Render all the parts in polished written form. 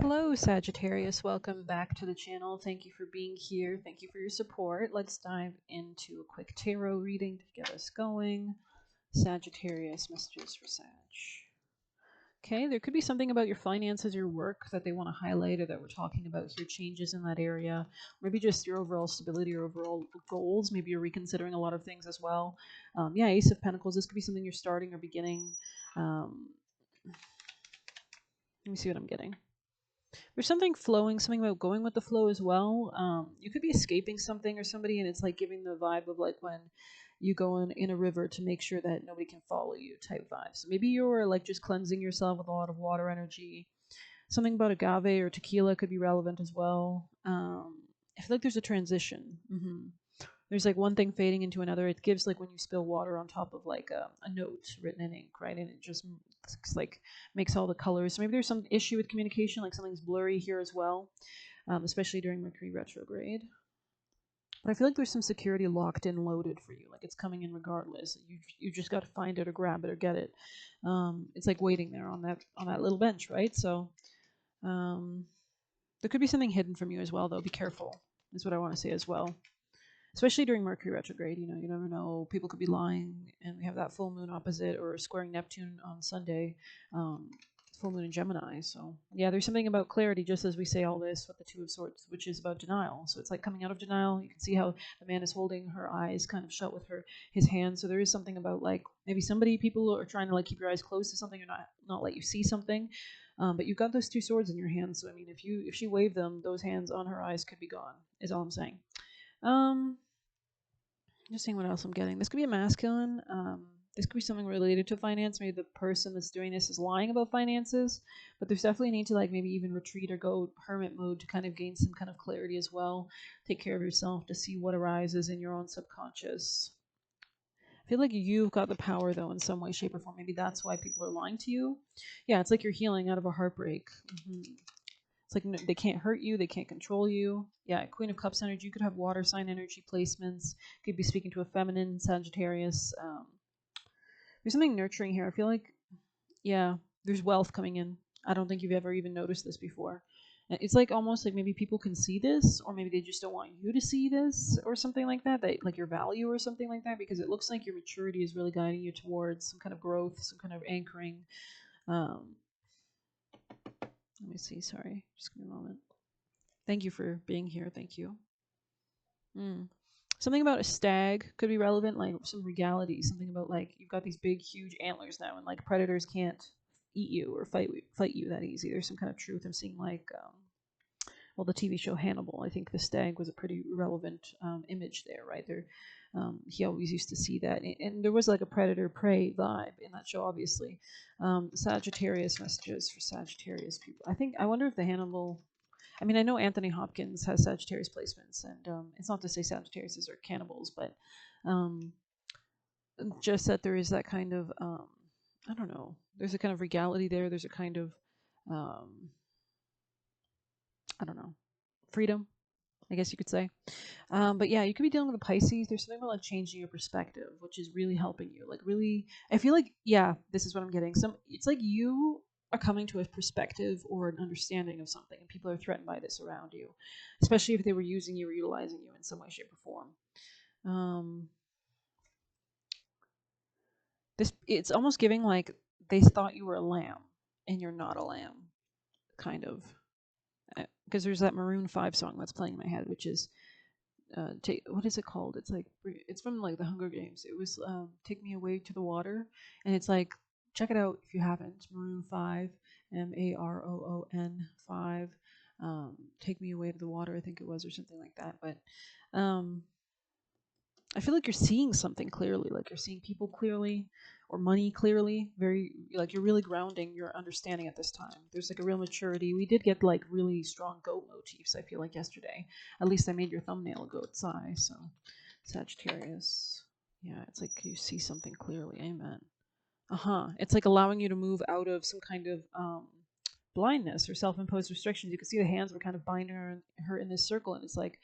Hello, Sagittarius. Welcome back to the channel. Thank you for being here. Thank you for your support. Let's dive into a quick tarot reading to get us going. Sagittarius, messages for Sag. Okay, there could be something about your finances, your work that they want to highlight or that we're talking about here, changes in that area. Maybe just your overall stability or overall goals. Maybe you're reconsidering a lot of things as well. Yeah, Ace of Pentacles. This could be something you're starting or beginning. Let me see what I'm getting. There's something flowing, something about going with the flow as well. You could be escaping something or somebody, and it's like giving the vibe of like when you go in a river to make sure that nobody can follow you type vibe. So maybe you're like just cleansing yourself with a lot of water energy. Something about agave or tequila could be relevant as well. I feel like there's a transition. There's like one thing fading into another. It gives like when you spill water on top of like a note written in ink, right? And it just like makes all the colors. So maybe there's some issue with communication, like something's blurry here as well, especially during Mercury retrograde. But I feel like there's some security locked in, loaded for you. Like it's coming in regardless. You just got to find it or grab it or get it. It's like waiting there on that little bench, right? So there could be something hidden from you as well, though. Be careful. Is what I want to say as well. Especially during Mercury retrograde, you never know. People could be lying, and we have that full moon opposite or squaring Neptune on Sunday, full moon in Gemini. So yeah, there's something about clarity, just as we say all this with the Two of Swords, which is about denial. So it's like coming out of denial. You can see how the man is holding her eyes kind of shut with his hands. So there is something about like maybe people are trying to like keep your eyes closed to something or not let you see something. But you've got those two swords in your hands. So I mean, if she waved them, those hands on her eyes could be gone. Is all I'm saying. Just seeing what else I'm getting. This could be a masculine. This could be something related to finance. Maybe the person that's doing this is lying about finances, but there's definitely a need to like maybe even retreat or go hermit mode to kind of gain some kind of clarity as well. Take care of yourself to see what arises in your own subconscious. I feel like you've got the power though in some way, shape, or form. Maybe that's why people are lying to you. Yeah, it's like you're healing out of a heartbreak. It's like no, they can't hurt you, they can't control you. Yeah, Queen of Cups energy. You could have water sign energy placements. Could be speaking to a feminine Sagittarius. There's something nurturing here. I feel like, yeah, there's wealth coming in. I don't think you've ever even noticed this before. It's like almost like maybe people can see this, or maybe they just don't want you to see this, or something like that. Like your value, or something like that, because it looks like your maturity is really guiding you towards some kind of growth, some kind of anchoring. Let me see. Sorry, just give me a moment. Thank you for being here. Thank you. Something about a stag could be relevant, like some regality. Something about like you've got these big, huge antlers now, and like predators can't eat you or fight you that easy. There's some kind of truth. I'm seeing like, well, the TV show Hannibal. I think the stag was a pretty relevant image there, right there. He always used to see that, and there was like a predator prey vibe in that show, obviously. Sagittarius messages for Sagittarius people. I wonder if the Hannibal. I mean, I know Anthony Hopkins has Sagittarius placements, and it's not to say Sagittariuses are cannibals, but just that there is that kind of, I don't know, there's a kind of regality there. There's a kind of, I don't know, freedom, I guess you could say. But yeah, you could be dealing with a Pisces. There's something about like changing your perspective, which is really helping you. Like really, I feel like, yeah, this is what I'm getting. It's like you are coming to a perspective or an understanding of something, and people are threatened by this around you, especially if they were using you or utilizing you in some way, shape, or form. It's almost giving like they thought you were a lamb, and you're not a lamb, kind of. Because there's that Maroon 5 song that's playing in my head, which is what is it called? It's like it's from like the Hunger Games. It was Take Me Away to the Water, and it's like check it out if you haven't. Maroon 5, Maroon 5. Take Me Away to the Water, I think it was, or something like that. But I feel like you're seeing something clearly, like you're seeing people clearly or money clearly, very like you're really grounding your understanding at this time. There's like a real maturity. We did get like really strong goat motifs, I feel like yesterday. At least I made your thumbnail a goat's eye, so Sagittarius. Yeah, it's like you see something clearly. Amen. It's like allowing you to move out of some kind of blindness or self-imposed restrictions. You can see the hands were kind of binding her in this circle, and it's like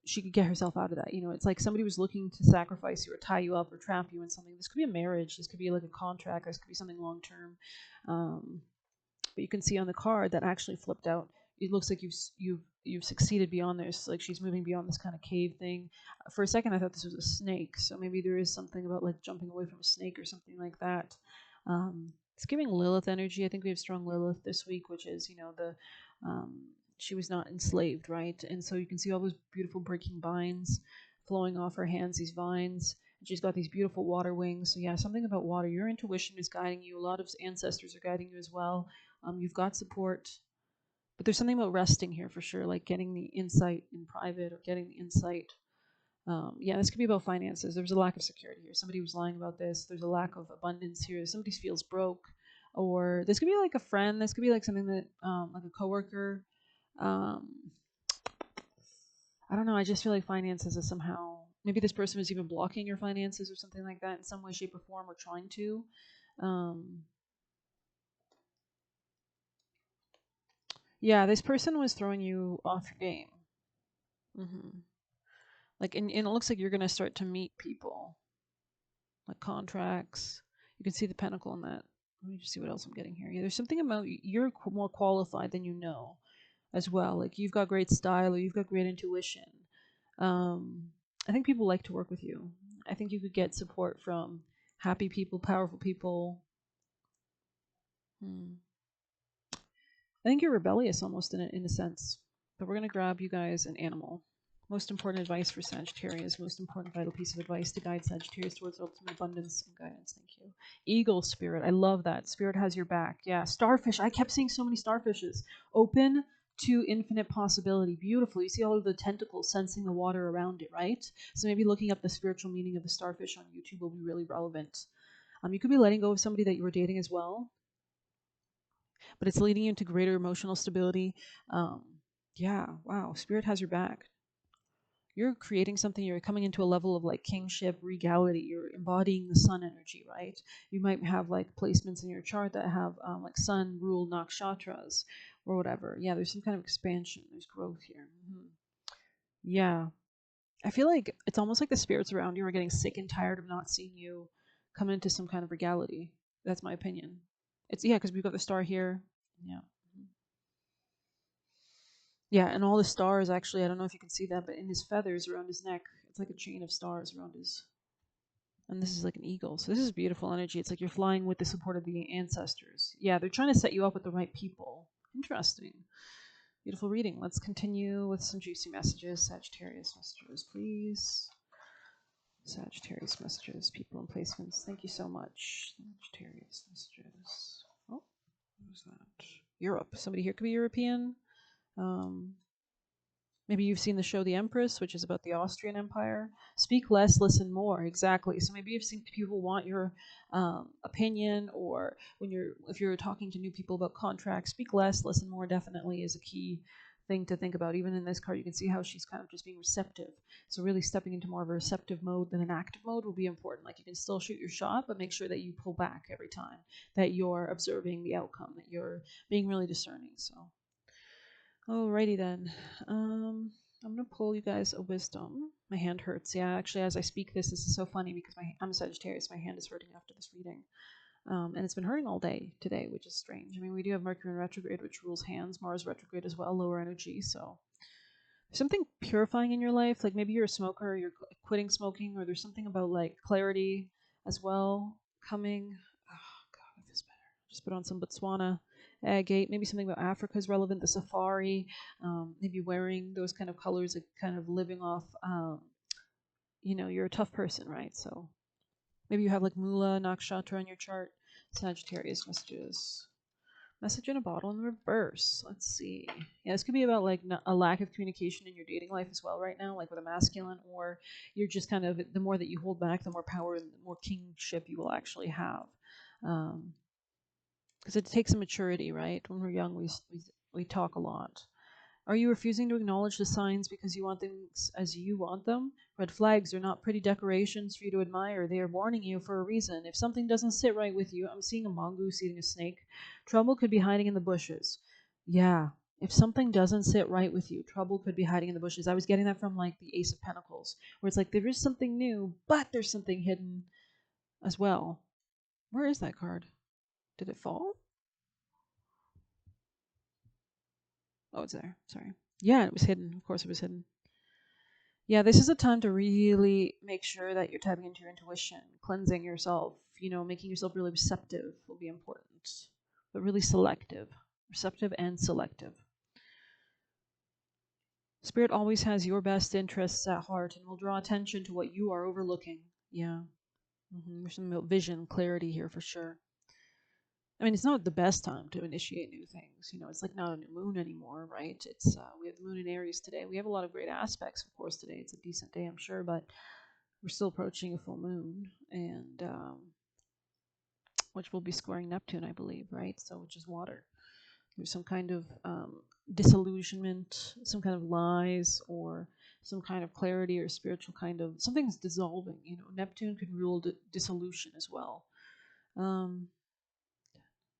she could get herself out of that. It's like somebody was looking to sacrifice you or tie you up or trap you in something. This could be a marriage. This could be like a contract. This could be something long term. but you can see on the card that actually flipped out. It looks like you've succeeded beyond this. Like she's moving beyond this kind of cave thing. For a second, I thought this was a snake, so maybe there is something about like jumping away from a snake or something like that. It's giving Lilith energy. I think we have strong Lilith this week, which is the um, she was not enslaved, right? And so you can see all those beautiful breaking vines flowing off her hands. These vines. She's got these beautiful water wings. So yeah, something about water. Your intuition is guiding you. A lot of ancestors are guiding you as well. You've got support, but there's something about resting here for sure, like getting the insight in private or getting the insight. Yeah, this could be about finances. There's a lack of security here. Somebody was lying about this. There's a lack of abundance here. Somebody feels broke, or this could be like a friend. This could be like something that, like a coworker. Um, I don't know. I just feel like finances is somehow maybe this person was even blocking your finances or something like that in some way, shape, or form, or trying to. Um, yeah, this person was throwing you off your game. Hmm. Like, and it looks like you're gonna start to meet people, like contracts. You can see the pentacle in that. Let me just see what else I'm getting here. Yeah, there's something about you're more qualified than you know, as well. Like you've got great style, or you've got great intuition. Um, I think people like to work with you. I think you could get support from happy people, powerful people. Hmm. I think you're rebellious almost in a sense. But we're gonna grab you guys an animal. Most important advice for Sagittarius. Most important vital piece of advice to guide Sagittarius towards ultimate abundance and guidance. Thank you. Eagle spirit. I love that. Spirit has your back. Yeah. Starfish. I kept seeing so many starfishes. Open to infinite possibility. Beautiful. You see all of the tentacles sensing the water around it, right? So maybe looking up the spiritual meaning of the starfish on YouTube will be really relevant. You could be letting go of somebody that you were dating as well, but it's leading you to greater emotional stability. Um, yeah, wow. Spirit has your back. You're creating something. You're coming into a level of like kingship, regality. You're embodying the sun energy, right? You might have like placements in your chart that have like sun rule nakshatras or whatever. Yeah, there's some kind of expansion. There's growth here. Yeah, I feel like it's almost like the spirits around you are getting sick and tired of not seeing you come into some kind of regality. That's my opinion. It's yeah, because we've got the star here. Yeah. Yeah, and all the stars actually, I don't know if you can see that, but in his feathers around his neck, it's like a chain of stars around his. And this is like an eagle. So this is beautiful energy. It's like you're flying with the support of the ancestors. Yeah, they're trying to set you up with the right people. Interesting. Beautiful reading. Let's continue with some juicy messages. Sagittarius messages, please. Sagittarius messages, people and placements. Thank you so much. Sagittarius messages. Oh, what was that? Europe. Somebody here could be European. Um, Maybe you've seen the show The Empress, which is about the Austrian Empire. Speak less, listen more. Exactly. So maybe you've seen people want your opinion, or if you're talking to new people about contracts, speak less, listen more. Definitely is a key thing to think about. Even in this card, you can see how she's kind of just being receptive. So really stepping into more of a receptive mode than an active mode will be important. Like you can still shoot your shot, but make sure that you pull back every time, that you're observing the outcome, that you're being really discerning. So. Alrighty then. I'm gonna pull you guys a wisdom. My hand hurts. Yeah, actually, as I speak this is so funny because I'm a Sagittarius. My hand is hurting after this reading, and it's been hurting all day today, which is strange. I mean, we do have Mercury in retrograde, which rules hands. Mars retrograde as well, lower energy. So there's something purifying in your life. Like maybe you're a smoker, or you're quitting smoking, or there's something about like clarity as well coming. Oh God, I feel better. Just put on some Botswana agate. Maybe something about Africa is relevant. The safari, maybe wearing those kind of colors, like kind of living off. You're a tough person, right? So maybe you have like Mula Nakshatra on your chart. Sagittarius messages. Message in a bottle in reverse. Let's see. Yeah, this could be about like a lack of communication in your dating life as well right now, like with a masculine, or you're just kind of, the more that you hold back, the more power and the more kingship you will actually have. Because it takes a maturity, right? When we're young, we talk a lot. Are you refusing to acknowledge the signs because you want things as you want them? Red flags are not pretty decorations for you to admire. They are warning you for a reason. If something doesn't sit right with you, I'm seeing a mongoose eating a snake. Trouble could be hiding in the bushes. Yeah. If something doesn't sit right with you, trouble could be hiding in the bushes. I was getting that from like the Ace of Pentacles, where it's like there is something new, but there's something hidden as well. Where is that card? Did it fall? Oh, it's there. Sorry. Yeah, it was hidden. Of course, it was hidden. Yeah, this is a time to really make sure that you're tapping into your intuition, cleansing yourself, making yourself really receptive will be important, but really selective. Receptive and selective. Spirit always has your best interests at heart and will draw attention to what you are overlooking. Yeah. There's some vision, clarity here for sure. I mean, it's not the best time to initiate new things. It's like not a new moon anymore, right? It's we have the moon in Aries today. We have a lot of great aspects, of course. Today it's a decent day, I'm sure, but we're still approaching a full moon, and which will be squaring Neptune, I believe, right? So, which is water. There's some kind of disillusionment, some kind of lies, or some kind of clarity or spiritual kind of something's dissolving. Neptune can rule dissolution as well.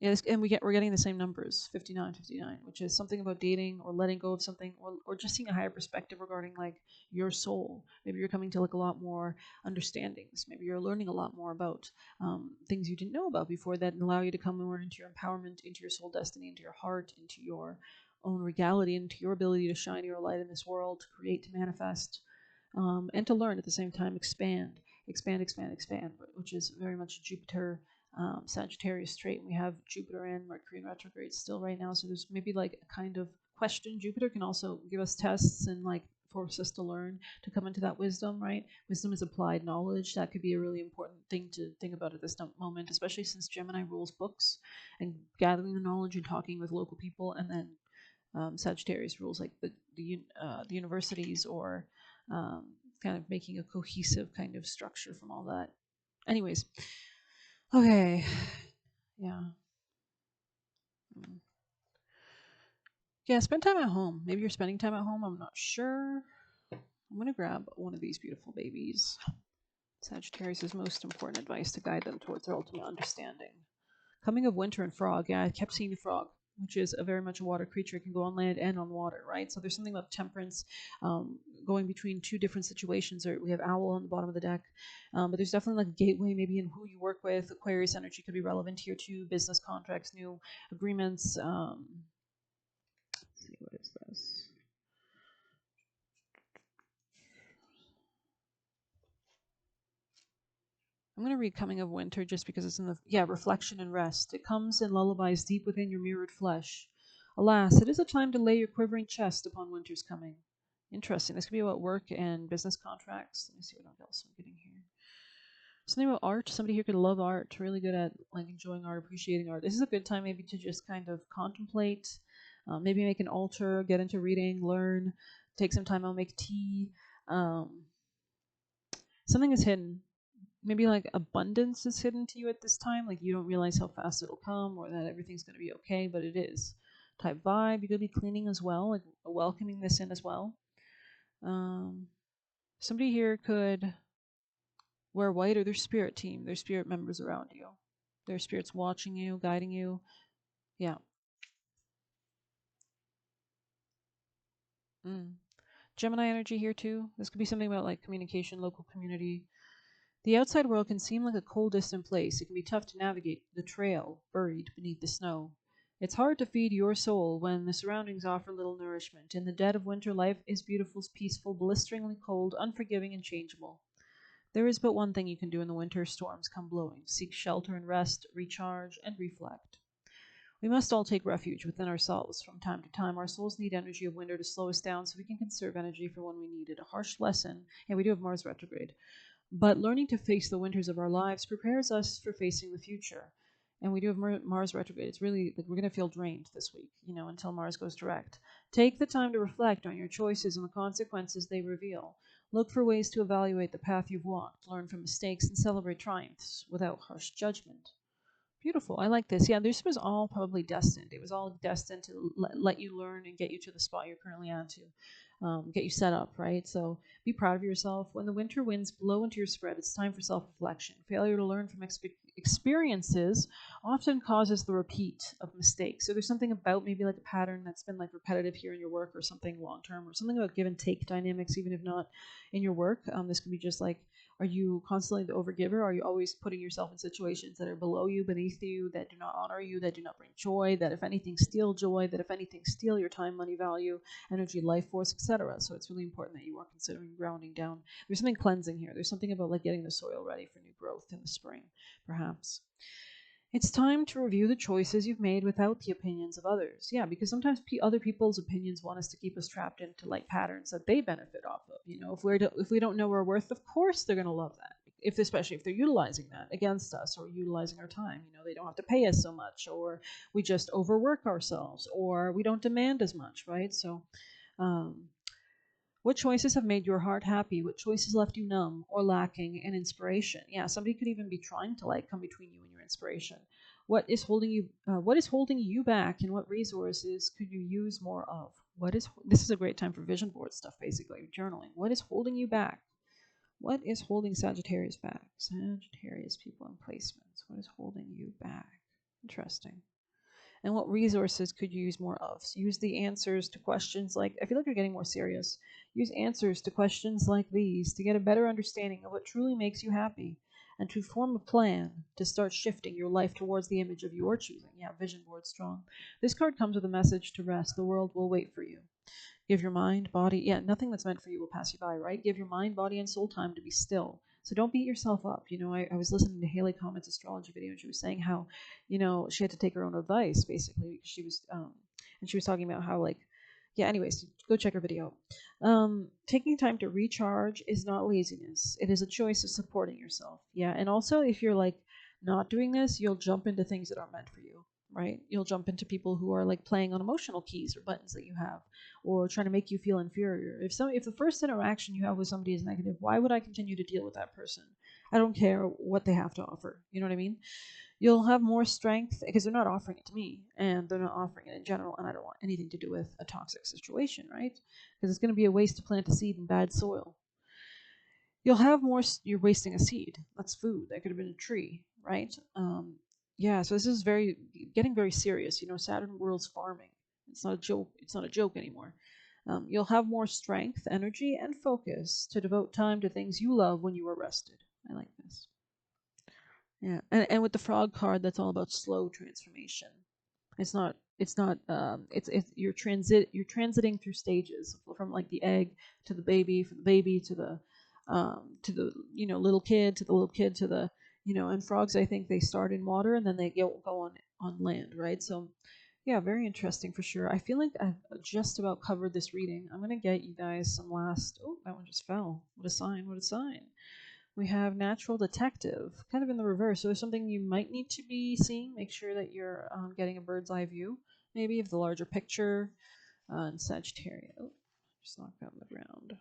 Yeah, and we're getting the same numbers, 59, 59, which is something about dating or letting go of something, or just seeing a higher perspective regarding like your soul. Maybe you're coming to like a lot more understandings. Maybe you're learning a lot more about things you didn't know about before that allow you to come more into your empowerment, into your soul destiny, into your heart, into your own regality, into your ability to shine your light in this world, to create, to manifest, and to learn at the same time, expand, expand, expand, expand, which is very much Jupiter Sagittarius trait. We have Jupiter and Mercury in retrograde still right now, so there's maybe like a kind of question. Jupiter can also give us tests and like force us to learn, to come into that wisdom, right? Wisdom is applied knowledge. That could be a really important thing to think about at this moment, especially since Gemini rules books and gathering the knowledge and talking with local people, and then Sagittarius rules like the universities, or kind of making a cohesive kind of structure from all that. Anyways, okay, yeah. Yeah, spend time at home. Maybe you're spending time at home. I'm not sure. I'm going to grab one of these beautiful babies. Sagittarius' most important advice to guide them towards their ultimate understanding. Coming of winter and frog. Yeah, I kept seeing the frog, which is a very much a water creature. It can go on land and on water, right? So there's something about temperance, going between two different situations. Or we have owl on the bottom of the deck, but there's definitely like a gateway, maybe in who you work with. Aquarius energy could be relevant here too. Business contracts, new agreements. Let's see, what is this? I'm going to read Coming of Winter just because it's in the, reflection and rest. It comes in lullabies deep within your mirrored flesh. Alas, it is a time to lay your quivering chest upon winter's coming. Interesting. This could be about work and business contracts. Let me see what else I'm getting here. Something about art. Somebody here could love art, really good at like enjoying art, appreciating art. This is a good time maybe to just kind of contemplate, maybe make an altar, get into reading, learn, take some time out, make tea. Something is hidden. Maybe like abundance is hidden to you at this time. Like you don't realize how fast it'll come or that everything's going to be okay, but it is. Type vibe. You could be cleaning as well, like welcoming this in as well. Somebody here could wear white, or their spirit team, their spirit members around you. Their spirit's watching you, guiding you. Yeah. Gemini energy here too. This could be something about like communication, local community. The outside world can seem like a cold, distant place. It can be tough to navigate the trail buried beneath the snow. It's hard to feed your soul when the surroundings offer little nourishment. In the dead of winter, life is beautiful, peaceful, blisteringly cold, unforgiving, and changeable. There is but one thing you can do in the winter storms come blowing: seek shelter and rest, recharge, and reflect. We must all take refuge within ourselves. From time to time, our souls need energy of winter to slow us down so we can conserve energy for when we need it. A harsh lesson, and we do have Mars retrograde. But learning to face the winters of our lives prepares us for facing the future. And we do have Mars retrograde. It's really like we're going to feel drained this week, until Mars goes direct. Take the time to reflect on your choices and the consequences they reveal. Look for ways to evaluate the path you've walked, learn from mistakes, and celebrate triumphs without harsh judgment. Beautiful. I like this. Yeah, this was all probably destined. It was all destined to let you learn and get you to the spot you're currently on to, get you set up, right? So be proud of yourself. When the winter winds blow into your spread, it's time for self-reflection. Failure to learn from experiences often causes the repeat of mistakes. So there's something about maybe like a pattern that's been like repetitive here in your work, or something long-term, or something about give and take dynamics, even if not in your work. This could be just like Are you constantly the overgiver? Are you always putting yourself in situations that are below you, beneath you, that do not honor you, that do not bring joy, that if anything steal joy, that if anything steal your time, money, value, energy, life force, etc. So it's really important that you are considering grounding down. There's something cleansing here. There's something about like getting the soil ready for new growth in the spring, perhaps. It's time to review the choices you've made without the opinions of others. Yeah, because sometimes other people's opinions want us to keep us trapped into like patterns that they benefit off of. You know, if we don't know our worth, of course they're going to love that. Especially if they're utilizing that against us or utilizing our time. You know, they don't have to pay us so much, or we just overwork ourselves, or we don't demand as much, right? So, um, what choices have made your heart happy? What choices left you numb or lacking in inspiration? Yeah, somebody could even be trying to like come between you and your inspiration. What is holding you back, and what resources could you use more of? This is a great time for vision board stuff, basically journaling. What is holding you back? What is holding Sagittarius back? Sagittarius people and placements. What is holding you back? Interesting. And what resources could you use more of? So use the answers to questions like, I feel like you're getting more serious. Use answers to questions like these to get a better understanding of what truly makes you happy and to form a plan to start shifting your life towards the image of your choosing. Yeah, vision board strong. This card comes with a message to rest. The world will wait for you. Give your mind, body, yeah, nothing that's meant for you will pass you by, right? Give your mind, body, and soul time to be still. So don't beat yourself up. You know, I was listening to Haley Comet's astrology video, and she was saying how, you know, she had to take her own advice basically because and she was talking about how like, yeah. Anyways, go check her video. Taking time to recharge is not laziness. It is a choice of supporting yourself. Yeah, and also if you're like not doing this, you'll jump into things that aren't meant for you. Right? You'll jump into people who are like playing on emotional keys or buttons that you have, or trying to make you feel inferior. If the first interaction you have with somebody is negative, why would I continue to deal with that person? I don't care what they have to offer. You know what I mean? You'll have more strength because they're not offering it to me, and they're not offering it in general, and I don't want anything to do with a toxic situation, right? Because it's going to be a waste to plant a seed in bad soil. You'll have more. You're wasting a seed. That's food. That could have been a tree, right? Yeah. So this is getting very serious. You know, Saturn rules farming. It's not a joke. It's not a joke anymore. You'll have more strength, energy, and focus to devote time to things you love when you are rested. I like this. Yeah, and with the frog card, that's all about slow transformation. It's not. It's not. It's you're transiting through stages from like the egg to the baby, from the baby to the little kid to the little kid to the and frogs, I think they start in water and then they go on land, right? So yeah, very interesting for sure. I feel like I've just about covered this reading. I'm gonna get you guys some last. Oh, that one just fell. What a sign! What a sign! We have Natural Detective, kind of in the reverse. So there's something you might need to be seeing. Make sure that you're getting a bird's eye view, maybe, of the larger picture. And Sagittarius. Oh, just knocked that on the ground.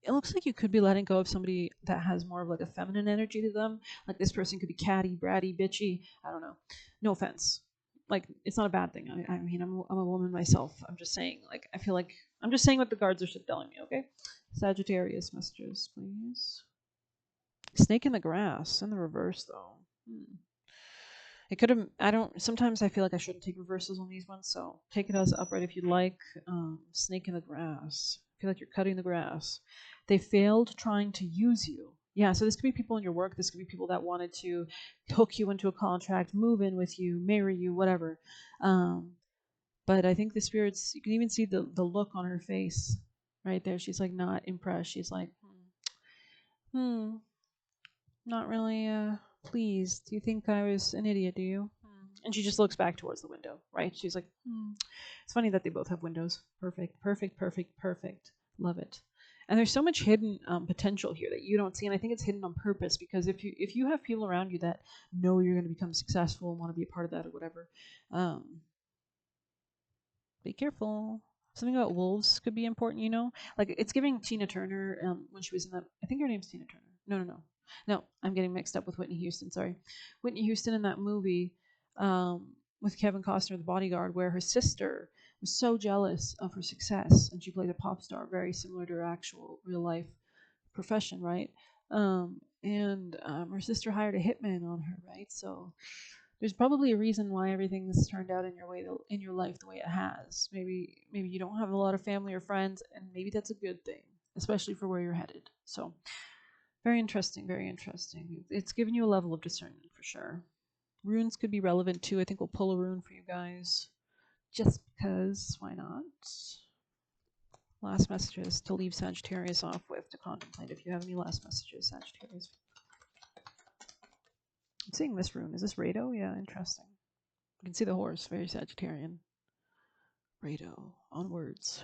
It looks like you could be letting go of somebody that has more of like a feminine energy to them. Like this person could be catty, bratty, bitchy. I don't know. No offense. Like it's not a bad thing. I mean, I'm a woman myself. I'm just saying. Like I feel like I'm just saying what the guards are telling me. Okay. Sagittarius messages, please. Snake in the grass in the reverse though. It could have. I don't. Sometimes I feel like I shouldn't take reversals on these ones, so take it as upright if you'd like. Snake in the grass. I feel like you're cutting the grass. They failed trying to use you. Yeah, so this could be people in your work. This could be people that wanted to hook you into a contract, move in with you, marry you, whatever. But I think the spirits. You can even see the look on her face, right there. She's like not impressed. She's like, not really pleased. Do you think I was an idiot, do you? And she just looks back towards the window, right? She's like, It's funny that they both have windows. Perfect, perfect, perfect, perfect. Love it. And there's so much hidden potential here that you don't see, and I think it's hidden on purpose because if you have people around you that know you're going to become successful and want to be a part of that or whatever, be careful. Something about wolves could be important, you know? Like it's giving Tina Turner when she was in that. I think her name's Tina Turner. No. I'm getting mixed up with Whitney Houston. Sorry, Whitney Houston in that movie with Kevin Costner, The Bodyguard, where her sister was so jealous of her success, and she played a pop star, very similar to her actual real life profession, right? And her sister hired a hitman on her, right? So there's probably a reason why everything's turned out in your life the way it has. Maybe you don't have a lot of family or friends, and maybe that's a good thing. especially for where you're headed. So very interesting, very interesting. It's given you a level of discernment for sure. Runes could be relevant too. I think we'll pull a rune for you guys just because. Why not? Last messages to leave Sagittarius off with to contemplate. If you have any last messages, Sagittarius. I'm seeing this rune. Is this Rado? Yeah, interesting. You can see the horse, very Sagittarian. Rado, onwards,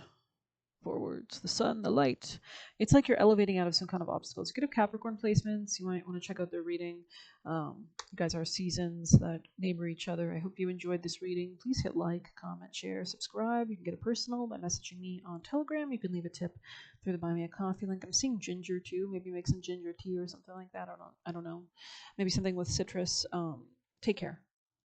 forwards, the sun, the light. It's like you're elevating out of some kind of obstacles. You could have Capricorn placements. You might want to check out their reading. You guys are seasons that neighbor each other. I hope you enjoyed this reading. Please hit like, comment, share, subscribe. You can get a personal by messaging me on Telegram. You can leave a tip through the Buy Me a Coffee link. I'm seeing ginger too. Maybe make some ginger tea or something like that. I don't know. Maybe something with citrus. Take care.